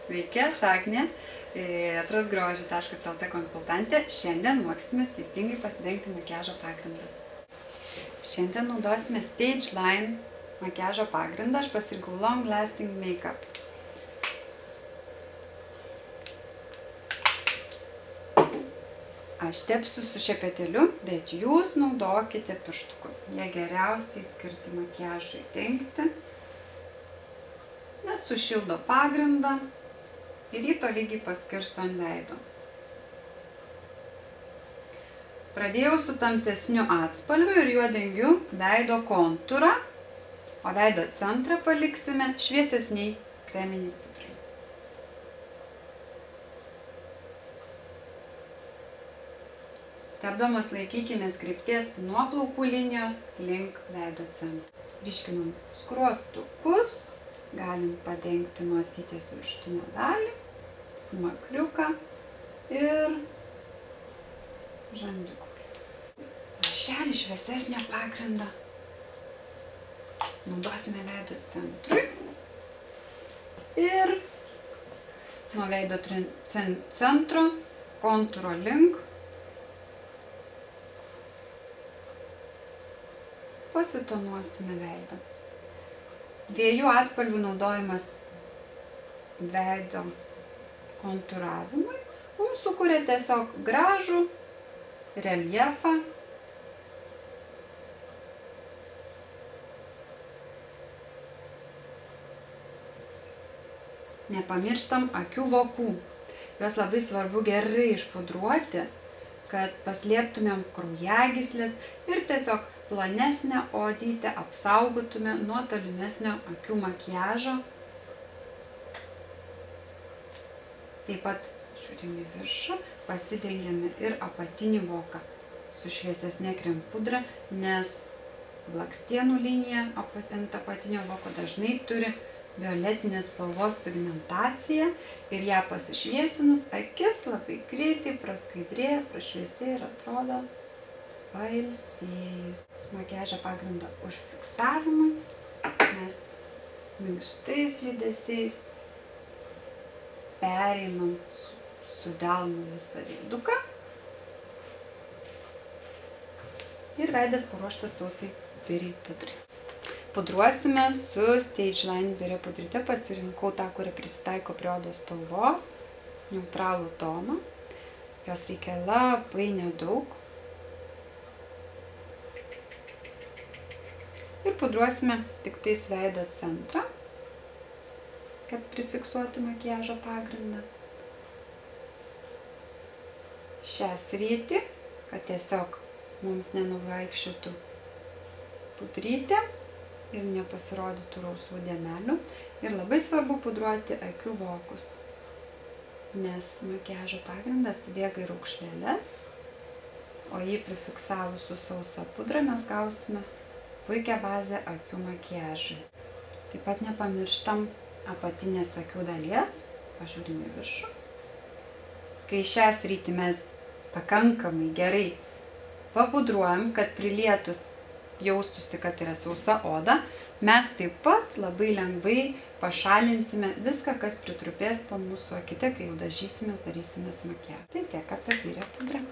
Sveiki, aš Agnė, atrasgrožį.lt konsultantė. Šiandien mokysimės teisingai pasidengti makiažo pagrindą. Šiandien naudosime Stage Line makiažo pagrindą. Aš pasirinkau Long Lasting Makeup. Aš tepsiu su šepetėliu, bet jūs naudokite pirštukus. Jie geriausiai skirti makiažui dengti, nes sušildo pagrindą ir jį tolygiai paskirsto ant veido. Pradėjau su tamsesniu atspalviu ir juo dengiu veido kontūrą, o veido centrą paliksime šviesesniai kreminiai pudrai. Tepdamas laikykimės krypties nuo plaukų linijos link veido centro. Ryškinam skruostukus, galim padengti nosytės viršutinę dalį, smakriuką ir žandikaulį. Lašelį šviesesnio pagrindo naudosime veido centrui ir nuo veido centro kontūro link pasitonuosime veidą. Dviejų atspalvių naudojimas veido kontūravimui mums sukuria tiesiog gražų reljefą. Nepamirštam akių vokų. Juos labai svarbu gerai išpudruoti, kad paslėptumėm kraujagyslės ir tiesiog plonesnę odytę apsaugotume nuo tolimesnio akių makiažo. Taip pat žiūrim į viršų, pasidengiame ir apatinį voką su šviesesnė krempudra, nes blakstienų linija ant apatinio voko dažnai turi violetinės spalvos pigmentaciją ir ją pasišviesinus akis labai greitai praskaidrėja, prašviesėja ir atrodo pailsėjus. Makiažo pagrindo užfiksavimui mes minkštais judesiais pereinam su delnu visą veiduką ir veidas paruoštas sausai biriai pudrai. Pudruosime su Stage Line biria pudryte. Pasirinkau tą, kuri prisitaiko prie odos spalvos, neutralų toną. Jos reikia labai nedaug. Ir pudruosime tik tais veido centrą, kad prifiksuoti makiažo pagrindą. Šią sritį, kad tiesiog mums nenuvaikščiotų pudrytė ir nepasirodytų rausvų dėmelių. Ir labai svarbu pudruoti akių vokus, nes makiažo pagrindas subėga į raukšleles, o jį prifiksavus su sausa pudra mes gausime puikią bazę akių makiažui. Taip pat nepamirštam apatinės akių dalies, pažiūrim į viršų. Kai šią sritį mes pakankamai gerai papudruojam, kad prilietus jaustųsi, kad yra sausa oda, mes taip pat labai lengvai pašalinsime viską, kas pritrupės po mūsų akite, kai jau dažysimės, darysimės makiažą. Tai tiek apie birią pudrą.